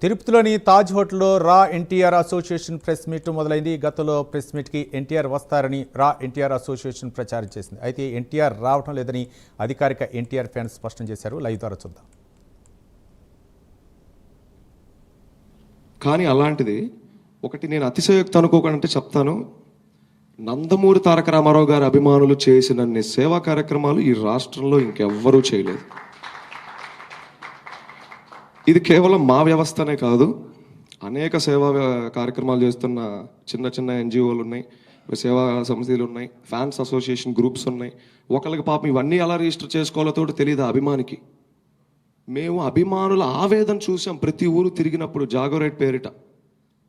తిరుపతిలోని తాజ్ హోటల్లో రా ఎన్టీఆర్ అసోసియేషన్ ప్రెస్ మీట్ మొదలైంది. గతంలో ప్రెస్ మీట్కి ఎన్టీఆర్ వస్తారని రా ఎన్టీఆర్ అసోసియేషన్ ప్రచారం చేసింది. అయితే ఎన్టీఆర్ రావటం లేదని అధికారిక ఎన్టీఆర్ ఫ్యాన్స్ స్పష్టం చేశారు. లైవ్ ద్వారా చూద్దాం. కానీ అలాంటిది ఒకటి నేను అతిశయోక్తి అనుకోకుండా చెప్తాను. నందమూరి తారక రామారావు గారి అభిమానులు చేసినన్ని సేవా కార్యక్రమాలు ఈ రాష్ట్రంలో ఇంకెవ్వరూ చేయలేదు. ఇది కేవలం మా వ్యవస్థనే కాదు, అనేక సేవా కార్యక్రమాలు చేస్తున్న చిన్న చిన్న ఎన్జిఓలు ఉన్నాయి, సేవా సంస్థలు ఉన్నాయి, ఫ్యాన్స్ అసోసియేషన్ గ్రూప్స్ ఉన్నాయి. ఒకళ్ళకి పాపం ఇవన్నీ ఎలా రిజిస్టర్ చేసుకోవాలో తోటి తెలియదు అభిమానికి. మేము అభిమానుల ఆవేదన చూసాం ప్రతి ఊరు తిరిగినప్పుడు. జాగోరేట్ పేరిట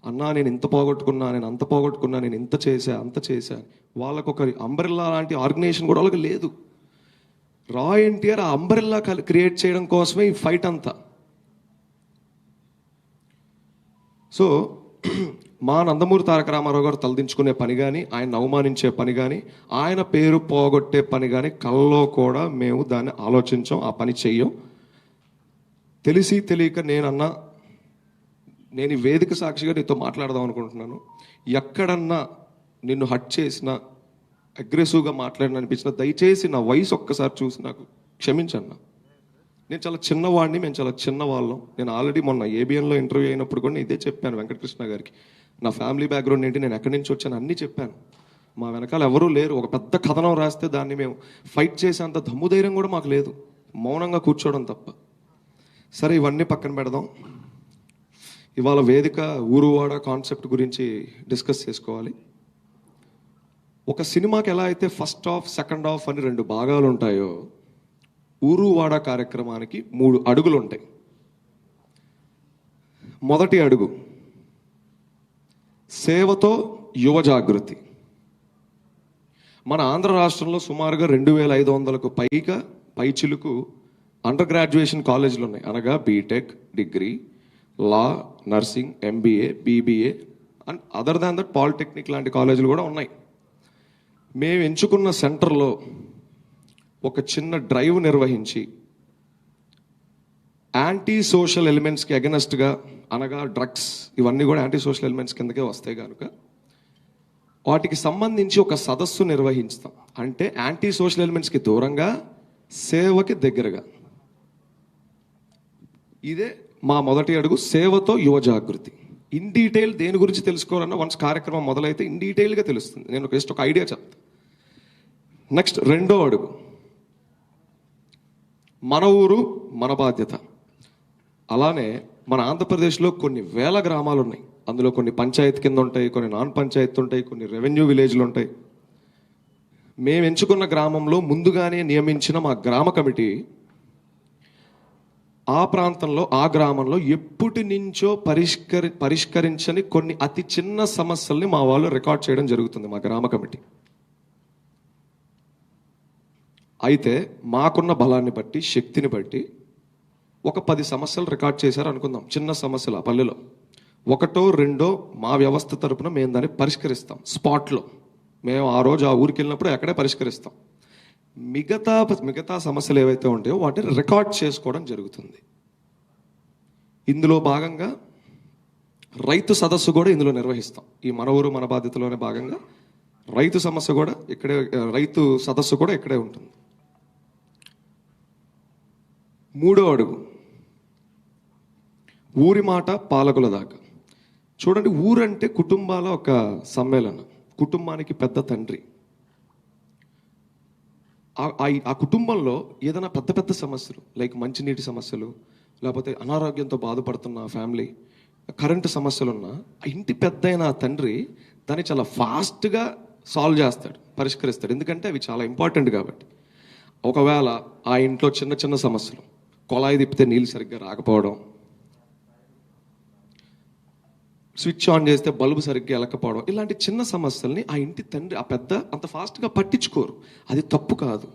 అన్నా నేను ఇంత పోగొట్టుకున్నా, నేను అంత పోగొట్టుకున్నా, నేను ఇంత చేశా అంత చేశా. వాళ్ళకు ఒక అంబ్రెల్లా లాంటి ఆర్గనైజేషన్ కూడా వాళ్ళకి లేదు. రా ఎన్టీఆర్ ఆ అంబ్రెల్లా క్రియేట్ చేయడం కోసమే ఈ ఫైట్ అంతా. సో మా నందమూరి తారక రామారావు గారు తలదించుకునే పని కానీ, ఆయన అవమానించే పని కానీ, ఆయన పేరు పోగొట్టే పని కానీ కల్లో కూడా మేము దాన్ని ఆలోచించాం, ఆ పని చెయ్యం. తెలిసి తెలియక నేను ఈ వేదిక సాక్షిగా నీతో మాట్లాడదాం అనుకుంటున్నాను. ఎక్కడన్నా నిన్ను హట్ చేసిన, అగ్రెసివ్గా మాట్లాడిన అనిపించిన, దయచేసి నా వయసు ఒక్కసారి చూసి నాకు క్షమించన్నా. నేను చాలా చిన్నవాడిని, మేము చాలా చిన్నవాళ్ళం. నేను ఆల్రెడీ మొన్న ఏబిఎన్లో ఇంటర్వ్యూ అయినప్పుడు కూడా ఇదే చెప్పాను వెంకటకృష్ణ గారికి. నా ఫ్యామిలీ బ్యాక్గ్రౌండ్ ఏంటి, నేను ఎక్కడి నుంచి వచ్చాను అన్నీ చెప్పాను. మా వెనకాల ఎవరూ లేరు. ఒక పెద్ద కథనం రాస్తే దాన్ని మేము ఫైట్ చేసేంత దమ్ము ధైర్యం కూడా మాకు లేదు, మౌనంగా కూర్చోవడం తప్ప. సరే ఇవన్నీ పక్కన పెడదాం. ఇవాళ వేదిక ఊరువాడ కాన్సెప్ట్ గురించి డిస్కస్ చేసుకోవాలి. ఒక సినిమాకి ఎలా అయితే ఫస్ట్ హాఫ్ సెకండ్ హాఫ్ అని 2 భాగాలు ఉంటాయో, ఊరువాడ కార్యక్రమానికి 3 అడుగులు ఉంటాయి. మొదటి అడుగు సేవతో యువ జాగృతి. మన ఆంధ్ర రాష్ట్రంలో సుమారుగా 2500కు పైచిలుకు అండర్ గ్రాడ్యుయేషన్ కాలేజీలు ఉన్నాయి. అనగా BTech, degree, law, nursing, MBA, BBA and other than that polytechnic లాంటి కాలేజీలు కూడా ఉన్నాయి. మేము ఎంచుకున్న సెంటర్లో ఒక చిన్న డ్రైవ్ నిర్వహించి యాంటీ సోషల్ ఎలిమెంట్స్కి అగెనెస్ట్గా, అనగా డ్రగ్స్ ఇవన్నీ కూడా యాంటీ సోషల్ ఎలిమెంట్స్ కిందకే వస్తాయి కనుక వాటికి సంబంధించి ఒక సదస్సు నిర్వహిస్తాం. అంటే యాంటీ సోషల్ ఎలిమెంట్స్కి దూరంగా, సేవకి దగ్గరగా. ఇదే మా మొదటి అడుగు, సేవతో యువ జాగృతి. ఇన్ డీటెయిల్ దేని గురించి తెలుసుకోవాలన్నా వన్స్ కార్యక్రమం మొదలైతే ఇన్ డీటెయిల్గా తెలుస్తుంది. నేను జస్ట్ ఒక ఐడియా చెప్తాను. నెక్స్ట్ రెండో అడుగు మన ఊరు మన బాధ్యత. అలానే మన ఆంధ్రప్రదేశ్లో కొన్ని వేల గ్రామాలు ఉన్నాయి. అందులో కొన్ని పంచాయతీ కింద ఉంటాయి, కొన్ని నాన్ పంచాయతీ ఉంటాయి, కొన్ని రెవెన్యూ విలేజ్లు ఉంటాయి. మేము ఎంచుకున్న గ్రామంలో ముందుగానే నియమించిన మా గ్రామ కమిటీ ఆ ప్రాంతంలో, ఆ గ్రామంలో ఎప్పటి నుంచో పరిష్కరించని కొన్ని అతి చిన్న సమస్యల్ని మా వాళ్ళు రికార్డ్ చేయడం జరుగుతుంది, మా గ్రామ కమిటీ. అయితే మాకున్న బలాన్ని బట్టి, శక్తిని బట్టి ఒక 10 సమస్యలు రికార్డ్ చేశారు అనుకుందాం. చిన్న సమస్యలు ఆ పల్లెలో 1, 2 మా వ్యవస్థ తరపున మేము దాన్ని పరిష్కరిస్తాం స్పాట్లో. మేము ఆ రోజు ఆ ఊరికి వెళ్ళినప్పుడు అక్కడే పరిష్కరిస్తాం. మిగతా సమస్యలు ఏవైతే ఉంటాయో వాటిని రికార్డ్ చేసుకోవడం జరుగుతుంది. ఇందులో భాగంగా రైతు సదస్సు కూడా ఇందులో నిర్వహిస్తాం. ఈ మన ఊరు మన బాధ్యతలోనే భాగంగా రైతు సమస్య కూడా ఇక్కడే, రైతు సదస్సు కూడా ఇక్కడే ఉంటుంది. మూడో అడుగు ఊరి మాట పాలకుల దాకా. చూడండి, ఊరంటే కుటుంబాల ఒక సమ్మేళనం. కుటుంబానికి పెద్ద తండ్రి. ఆ కుటుంబంలో ఏదైనా పెద్ద సమస్యలు, లైక్ మంచినీటి సమస్యలు, లేకపోతే అనారోగ్యంతో బాధపడుతున్న ఫ్యామిలీ, కరెంటు సమస్యలున్నా ఆ ఇంటి పెద్ద అయిన తండ్రి దాన్ని చాలా ఫాస్ట్గా సాల్వ్ చేస్తాడు, పరిష్కరిస్తాడు. ఎందుకంటే అవి చాలా ఇంపార్టెంట్ కాబట్టి. ఒకవేళ ఆ ఇంట్లో చిన్న సమస్యలు, కొలాయి తిప్పితే నీళ్ళు సరిగ్గా రాకపోవడం, స్విచ్ ఆన్ చేస్తే బల్బు సరిగ్గా వెళ్ళకపోవడం, ఇలాంటి చిన్న సమస్యల్ని ఆ ఇంటి తండ్రి, ఆ పెద్ద అంత ఫాస్ట్గా పట్టించుకోరు. అది తప్పు కాదు.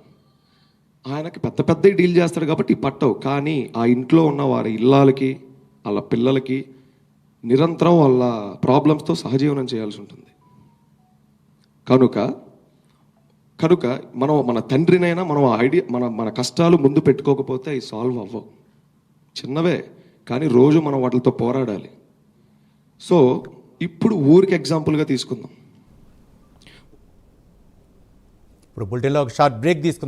ఆయనకి పెద్ద డీల్ చేస్తాడు కాబట్టి పట్టవు. కానీ ఆ ఇంట్లో ఉన్న వారి ఇళ్ళకి, వాళ్ళ పిల్లలకి నిరంతరం వాళ్ళ ప్రాబ్లమ్స్తో సహజీవనం చేయాల్సి ఉంటుంది. కనుక మనం మన తండ్రినైనా మనం మన కష్టాలు ముందు పెట్టుకోకపోతే అవి సాల్వ్ అవ్వవు. చిన్నవే, కానీ రోజు మనం వాటితో పోరాడాలి. సో ఇప్పుడు ఊరికి ఎగ్జాంపుల్గా తీసుకుందాం. ఇప్పుడు బులెటిన్లో ఒక షార్ట్ బ్రేక్ తీసుకుందాం.